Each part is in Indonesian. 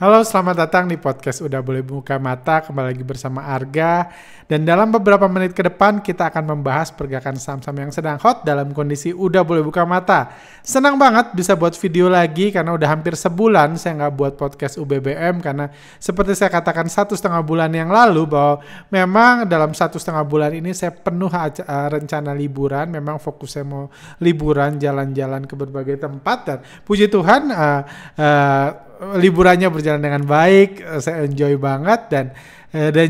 Halo, selamat datang di podcast Udah Boleh Buka Mata. Kembali lagi bersama Arga. Dan dalam beberapa menit ke depan kita akan membahas pergerakan saham-saham yang sedang hot dalam kondisi Udah Boleh Buka Mata. Senang banget bisa buat video lagi karena udah hampir sebulan saya nggak buat podcast UBBM. Karena seperti saya katakan 1,5 bulan yang lalu bahwa memang dalam 1,5 bulan ini saya penuh rencana liburan. Memang fokus saya mau liburan, jalan-jalan ke berbagai tempat. Dan puji Tuhan liburannya berjalan dengan baik, saya enjoy banget dan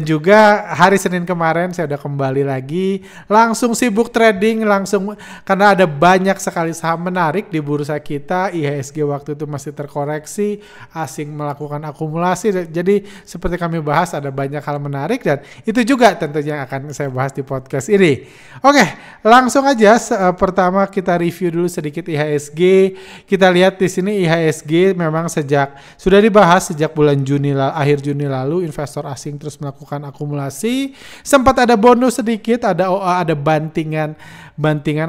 juga hari Senin kemarin saya udah kembali lagi langsung sibuk trading langsung karena ada banyak sekali saham menarik di bursa kita. IHSG waktu itu masih terkoreksi, asing melakukan akumulasi, jadi seperti kami bahas ada banyak hal menarik dan itu juga tentunya akan saya bahas di podcast ini. Oke, langsung aja pertama kita review dulu sedikit IHSG. Kita lihat di sini IHSG memang sudah dibahas sejak bulan akhir Juni lalu investor asing terus melakukan akumulasi. Sempat ada bonus sedikit, ada bantingan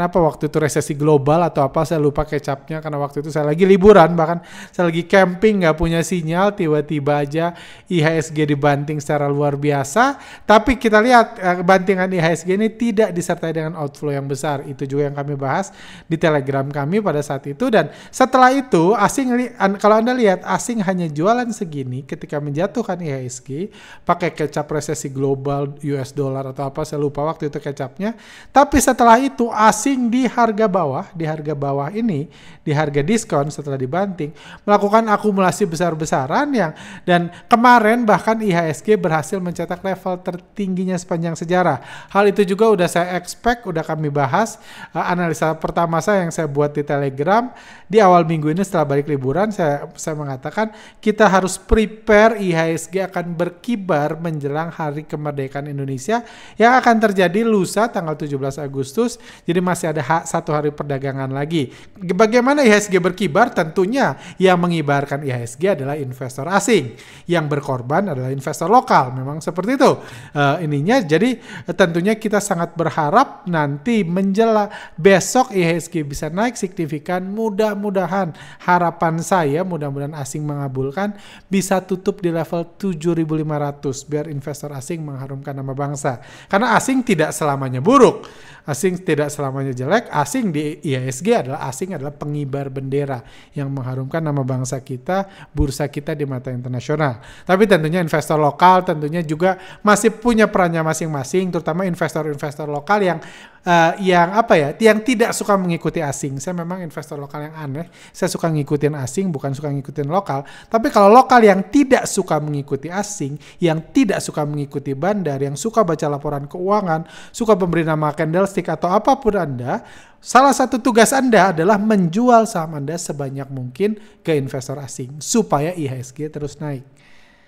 apa waktu itu resesi global atau apa, saya lupa kecapnya karena waktu itu saya lagi liburan, bahkan saya lagi camping nggak punya sinyal, tiba-tiba aja IHSG dibanting secara luar biasa. Tapi kita lihat bantingan IHSG ini tidak disertai dengan outflow yang besar. Itu juga yang kami bahas di Telegram kami pada saat itu. Dan setelah itu kalau Anda lihat asing hanya jualan segini ketika menjatuhkan IHSG pakai kecap resesi global US dollar atau apa, saya lupa waktu itu kecapnya. Tapi setelah itu asing di harga bawah ini, di harga diskon setelah dibanting melakukan akumulasi besar-besaran dan kemarin bahkan IHSG berhasil mencetak level tertingginya sepanjang sejarah. Hal itu juga udah saya expect, udah kami bahas analisa pertama saya yang saya buat di Telegram di awal minggu ini setelah balik liburan. Saya mengatakan kita harus prepare IHSG akan berkibar menjelang hari kemerdekaan Indonesia yang akan terjadi lusa tanggal 17 Agustus. Jadi masih ada satu hari perdagangan lagi. Bagaimana IHSG berkibar? Tentunya yang mengibarkan IHSG adalah investor asing. Yang berkorban adalah investor lokal. Memang seperti itu ininya. Jadi tentunya kita sangat berharap nanti menjelang besok IHSG bisa naik signifikan. Mudah-mudahan harapan saya, mudah-mudahan asing mengabulkan, bisa tutup di level 7.500 biar investor asing mengharumkan nama bangsa. Karena asing tidak selamanya buruk, asing tidak selamanya jelek. Asing di IHSG adalah pengibar bendera yang mengharumkan nama bangsa kita, bursa kita di mata internasional. Tapi tentunya investor lokal tentunya juga masih punya perannya masing-masing, terutama investor-investor lokal yang tidak suka mengikuti asing. Saya memang investor lokal yang aneh. Saya suka ngikutin asing, bukan suka ngikutin lokal. Tapi kalau lokal yang tidak suka mengikuti asing, yang tidak suka mengikuti bandar, yang suka baca laporan keuangan, suka memberi nama candlestick atau apapun Anda, salah satu tugas Anda adalah menjual saham Anda sebanyak mungkin ke investor asing supaya IHSG terus naik.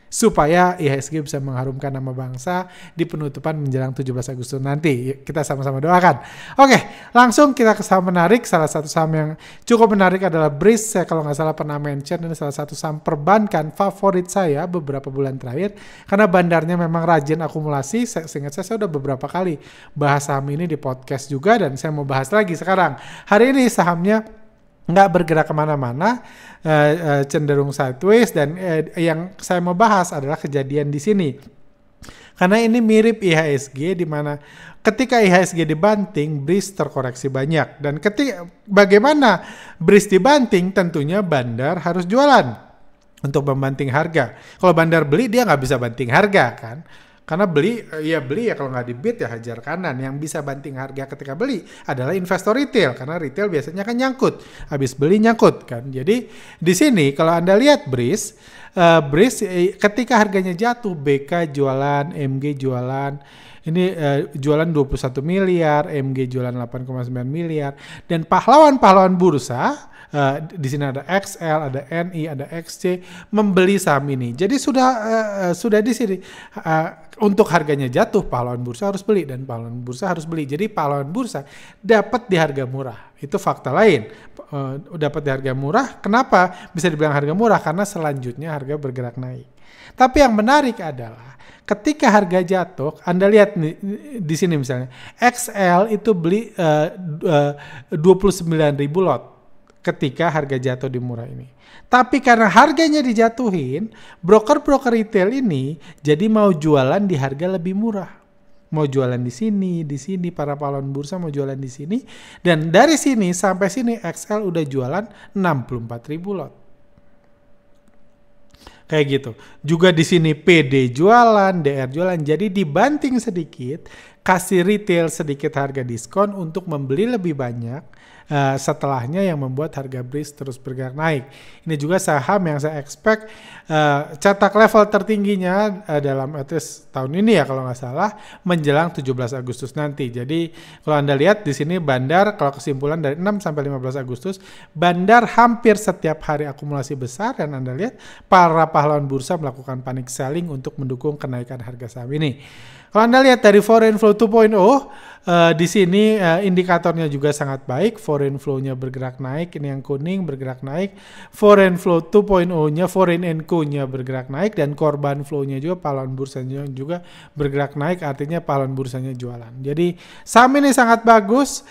Supaya IHSG bisa mengharumkan nama bangsa di penutupan menjelang 17 Agustus nanti. Kita sama-sama doakan. Oke, langsung kita ke saham menarik. Salah satu saham yang cukup menarik adalah BRIS. Saya kalau nggak salah pernah mention, ini salah satu saham perbankan favorit saya beberapa bulan terakhir. Karena bandarnya memang rajin akumulasi. Seingat saya udah beberapa kali bahas saham ini di podcast juga. Dan saya mau bahas lagi sekarang. Hari ini sahamnya nggak bergerak kemana-mana, cenderung sideways, dan yang saya mau bahas adalah kejadian di sini. Karena ini mirip IHSG di mana ketika IHSG dibanting, BRIS terkoreksi banyak. Dan bagaimana BRIS dibanting, tentunya bandar harus jualan untuk membanting harga. Kalau bandar beli, dia nggak bisa banting harga kan. Karena beli ya kalau nggak dibid ya hajar kanan. Yang bisa banting harga ketika beli adalah investor retail, karena retail biasanya kan nyangkut, habis beli nyangkut kan. Jadi di sini kalau Anda lihat BRIS ketika harganya jatuh, BK jualan, MG jualan. Ini jualan 21 miliar, MG jualan 8,9 miliar, dan pahlawan-pahlawan bursa di sini ada XL, ada NI, ada XC membeli saham ini. Jadi sudah di sini untuk harganya jatuh, pahlawan bursa harus beli dan pahlawan bursa harus beli. Jadi pahlawan bursa dapat di harga murah. Itu fakta lain. Dapat di harga murah. Kenapa bisa dibilang harga murah? Karena selanjutnya harga bergerak naik. Tapi yang menarik adalah ketika harga jatuh, Anda lihat nih, di sini misalnya XL itu beli 29.000 lot. ketika harga jatuh di murah ini. Tapi karena harganya dijatuhin, broker-broker retail ini jadi mau jualan di harga lebih murah. Mau jualan di sini, para pahlawan bursa mau jualan di sini. Dan dari sini sampai sini XL udah jualan 64.000 lot. Kayak gitu. Juga di sini PD jualan, DR jualan. Jadi dibanting sedikit, kasih retail sedikit harga diskon untuk membeli lebih banyak. Setelahnya yang membuat harga BRIS terus bergerak naik. Ini juga saham yang saya expect cetak level tertingginya dalam tahun ini ya kalau nggak salah menjelang 17 Agustus nanti. Jadi kalau Anda lihat di sini Bandar, kalau kesimpulan dari 6 sampai 15 Agustus, Bandar hampir setiap hari akumulasi besar dan Anda lihat para pahlawan bursa melakukan panic selling untuk mendukung kenaikan harga saham ini. Kalau Anda lihat dari foreign flow 2.0, di sini indikatornya juga sangat baik. Foreign flow-nya bergerak naik, ini yang kuning bergerak naik. Foreign flow 2.0-nya, foreign and co-nya bergerak naik, dan korban flow-nya juga, pahlawan bursanya juga bergerak naik, artinya pahlawan bursanya jualan. Jadi saham ini sangat bagus.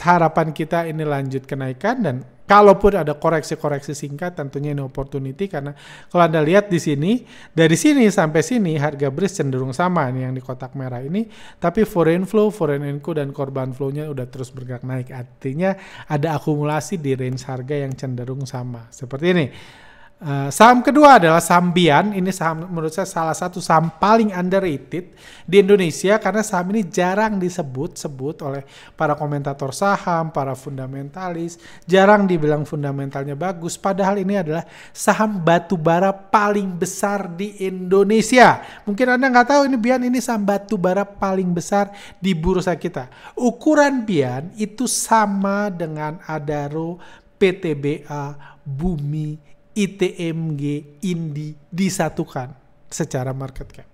Harapan kita ini lanjut kenaikan, dan kalaupun ada koreksi-koreksi singkat tentunya ini opportunity, karena kalau Anda lihat di sini dari sini sampai sini harga BRIS cenderung sama nih yang di kotak merah ini, tapi foreign flow, foreign and co dan korban flow-nya udah terus bergerak naik, artinya ada akumulasi di range harga yang cenderung sama seperti ini. Saham kedua adalah saham Bian. Ini saham menurut saya salah satu saham paling underrated di Indonesia karena saham ini jarang disebut-sebut oleh para komentator saham, para fundamentalis. Jarang dibilang fundamentalnya bagus, padahal ini adalah saham batubara paling besar di Indonesia. Mungkin Anda nggak tahu ini Bian, ini saham batubara paling besar di bursa kita. Ukuran Bian itu sama dengan Adaro, PTBA, Bumi, ITMG, Indi disatukan secara market cap.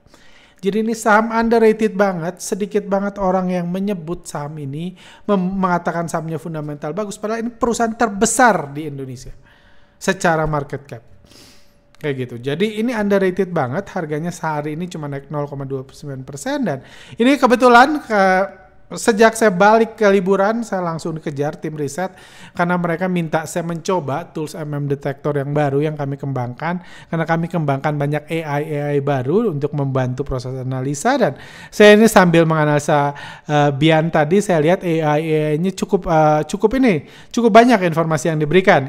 Jadi ini saham underrated banget, sedikit banget orang yang menyebut saham ini, mengatakan sahamnya fundamental bagus, padahal ini perusahaan terbesar di Indonesia secara market cap. Kayak gitu. Jadi ini underrated banget, harganya sehari ini cuma naik 0,29% dan ini kebetulan sejak saya balik ke liburan, saya langsung dikejar tim riset karena mereka minta saya mencoba tools Detector yang baru yang kami kembangkan, karena kami kembangkan banyak AI baru untuk membantu proses analisa, dan saya ini sambil menganalisa Bian tadi, saya lihat AI-nya cukup banyak informasi yang diberikan.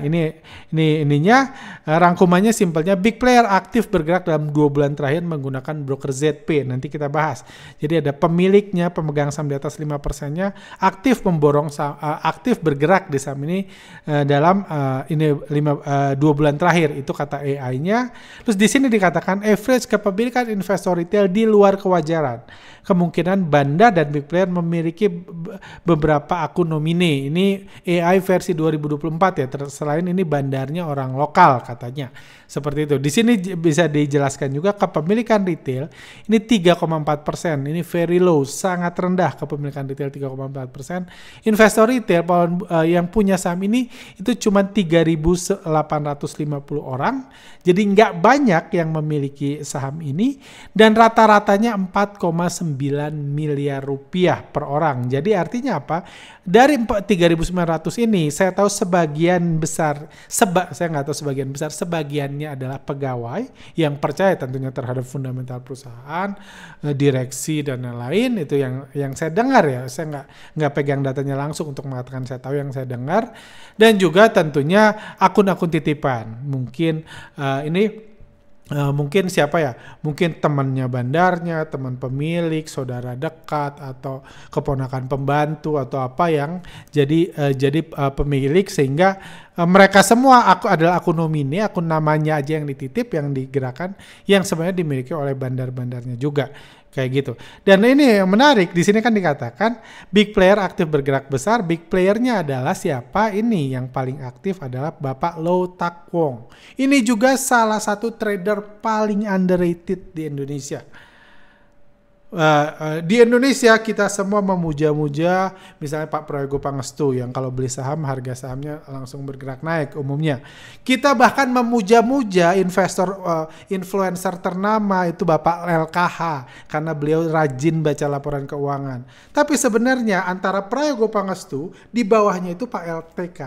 Ininya rangkumannya simpelnya, big player aktif bergerak dalam 2 bulan terakhir menggunakan broker ZP. Nanti kita bahas. Jadi ada pemiliknya, pemegang saham di atas 5%-nya aktif memborong aktif bergerak di saham ini dalam 2 bulan terakhir, itu kata AI-nya. Terus di sini dikatakan average kepemilikan investor retail di luar kewajaran. Kemungkinan Bandar dan big player memiliki beberapa akun nomine. Ini AI versi 2024 ya. Selain ini Bandarnya orang lokal katanya. Seperti itu. Di sini bisa dijelaskan juga kepemilikan retail ini 3,4%. Ini very low, sangat rendah kepemilikan retail 3,4%. Investor retail yang punya saham ini itu cuma 3.850 orang. Jadi nggak banyak yang memiliki saham ini, dan rata-ratanya 4,9 miliar rupiah per orang. Jadi artinya apa? Dari 3.900 ini saya tahu sebagian besar, saya nggak tahu sebagian besar, sebagiannya adalah pegawai yang percaya tentunya terhadap fundamental perusahaan, direksi dan lain-lain. Itu yang saya dengar ya. Saya nggak pegang datanya langsung untuk mengatakan saya tahu, yang saya dengar. Dan juga tentunya akun-akun titipan. Mungkin mungkin siapa ya? Mungkin temannya Bandarnya, teman pemilik, saudara dekat, atau keponakan pembantu atau apa yang jadi pemilik, sehingga mereka semua adalah akun nomine, akun namanya aja yang dititip, yang digerakkan, yang sebenarnya dimiliki oleh bandar-bandarnya juga. Kayak gitu. Dan ini yang menarik, di sini kan dikatakan big player aktif bergerak besar. Big playernya adalah siapa? Ini yang paling aktif adalah Bapak Low Tak Wong. Ini juga salah satu trader paling underrated di Indonesia. Di Indonesia kita semua memuja-muja misalnya Pak Prayogo Pangestu yang kalau beli saham harga sahamnya langsung bergerak naik umumnya. Kita bahkan memuja-muja investor influencer ternama itu Bapak LKH karena beliau rajin baca laporan keuangan. Tapi sebenarnya antara Prayogo Pangestu di bawahnya itu Pak LTK.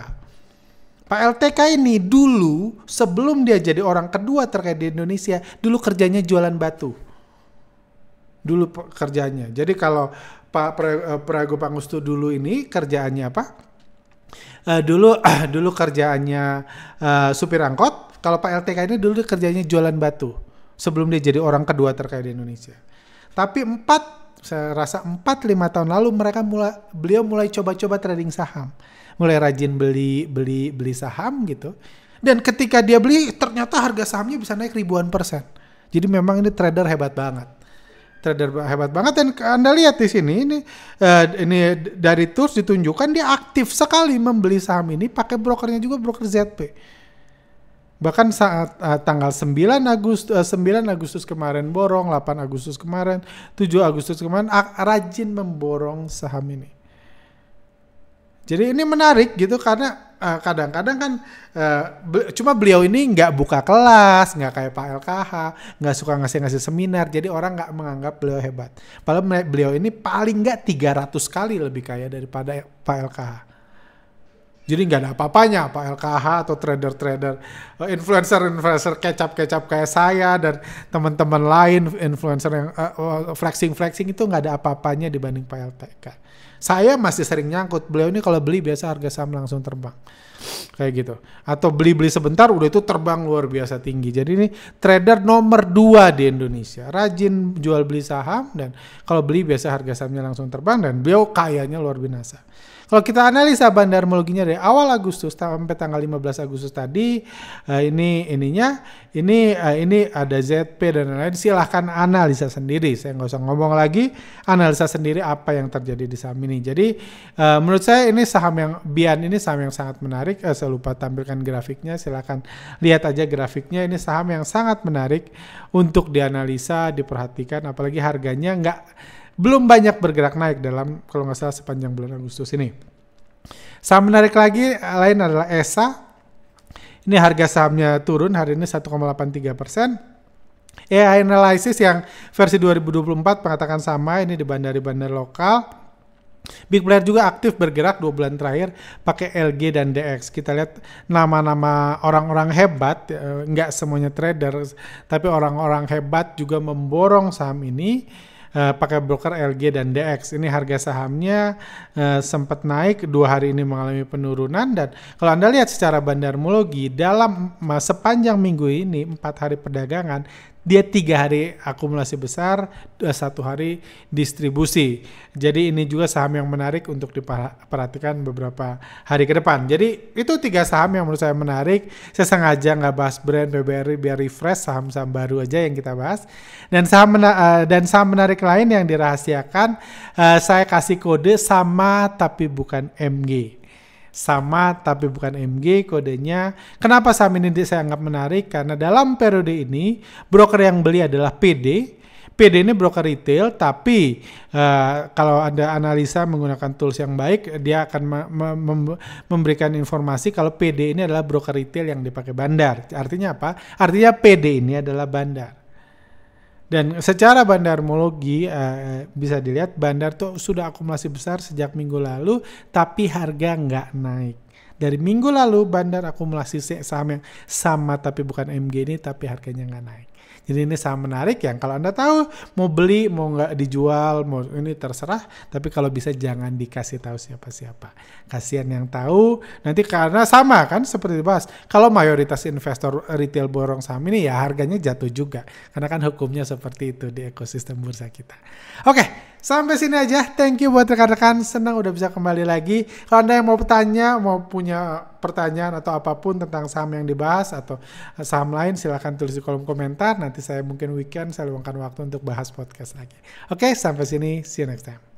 Pak LTK ini dulu sebelum dia jadi orang kedua terkait di Indonesia, dulu kerjanya jualan batu. Dulu kerjanya. Jadi kalau Pak Prago Pangustu dulu ini kerjaannya apa? Dulu kerjaannya supir angkot. Kalau Pak LTK ini dulu kerjanya jualan batu sebelum dia jadi orang kedua terkait di Indonesia. Tapi saya rasa 4-5 tahun lalu beliau mulai coba-coba trading saham. Mulai rajin beli saham gitu. Dan ketika dia beli ternyata harga sahamnya bisa naik ribuan persen. Jadi memang ini trader hebat banget. Dan Anda lihat di sini ini dari Tools ditunjukkan dia aktif sekali membeli saham ini pakai brokernya juga, broker ZP. Bahkan saat tanggal 9 Agustus kemarin borong, 8 Agustus kemarin, 7 Agustus kemarin rajin memborong saham ini. Jadi ini menarik gitu karena kadang-kadang kan cuma beliau ini nggak buka kelas, nggak kayak Pak LKH, nggak suka ngasih seminar, jadi orang nggak menganggap beliau hebat. Padahal beliau ini paling nggak 300 kali lebih kaya daripada Pak LKH. Jadi nggak ada apa-apanya Pak LKH atau trader-trader, influencer kecap-kecap kayak saya dan teman-teman lain influencer yang flexing itu nggak ada apa-apanya dibanding Pak LTK. Saya masih sering nyangkut, beliau ini kalau beli biasa harga saham langsung terbang. Kayak gitu. Atau beli sebentar udah itu terbang luar biasa tinggi. Jadi ini trader nomor 2 di Indonesia. Rajin jual beli saham dan kalau beli biasa harga sahamnya langsung terbang dan beliau kayanya luar biasa. Kalau kita analisa bandarmologinya dari awal Agustus sampai tanggal 15 Agustus tadi, ini ada ZP dan lain-lain. Silahkan analisa sendiri. Saya nggak usah ngomong lagi. Analisa sendiri apa yang terjadi di saham ini. Jadi menurut saya ini BIAN ini saham yang sangat menarik. Saya lupa tampilkan grafiknya. Silahkan lihat aja grafiknya. Ini saham yang sangat menarik untuk dianalisa, diperhatikan. Apalagi harganya belum banyak bergerak naik dalam kalau nggak salah sepanjang bulan Agustus ini. Saham menarik lagi lain adalah ESA. Ini harga sahamnya turun hari ini 1,83%. AI Analysis yang versi 2024 mengatakan sama, ini di bandar lokal. Big player juga aktif bergerak 2 bulan terakhir pakai LG dan DX. Kita lihat nama-nama orang-orang hebat, nggak semuanya trader, tapi orang-orang hebat juga memborong saham ini. Pakai broker LG dan DX. Ini harga sahamnya sempat naik, 2 hari ini mengalami penurunan dan kalau Anda lihat secara bandarmologi dalam sepanjang minggu ini 4 hari perdagangan dia 3 hari akumulasi besar, 1 hari distribusi. Jadi ini juga saham yang menarik untuk diperhatikan beberapa hari ke depan. Jadi itu 3 saham yang menurut saya menarik. Saya sengaja nggak bahas brand PBRI biar refresh saham-saham baru aja yang kita bahas. Dan saham menarik lain yang dirahasiakan saya kasih kode sama tapi bukan MG. Sama tapi bukan MG kodenya. Kenapa saham ini saya anggap menarik? Karena dalam periode ini broker yang beli adalah PD. PD ini broker retail, tapi kalau Anda analisa menggunakan tools yang baik, dia akan memberikan informasi kalau PD ini adalah broker retail yang dipakai bandar. Artinya apa? Artinya PD ini adalah bandar. Dan secara bandarmologi bisa dilihat bandar tuh sudah akumulasi besar sejak minggu lalu, tapi harga nggak naik. Dari minggu lalu bandar akumulasi saham yang sama tapi bukan MG ini, tapi harganya nggak naik. Jadi ini saham menarik yang kalau Anda tahu mau beli mau nggak dijual, mau ini terserah. Tapi kalau bisa jangan dikasih tahu siapa-siapa. Kasihan yang tahu nanti karena sama kan seperti dibahas. Kalau mayoritas investor retail borong saham ini ya harganya jatuh juga. Karena kan hukumnya seperti itu di ekosistem bursa kita. Oke, sampai sini aja. Thank you buat rekan-rekan. Senang udah bisa kembali lagi. Kalau Anda yang mau bertanya, mau punya pertanyaan atau apapun tentang saham yang dibahas atau saham lain, silahkan tulis di kolom komentar. Nanti saya mungkin weekend saya luangkan waktu untuk bahas podcast lagi. Oke, sampai sini. See you next time.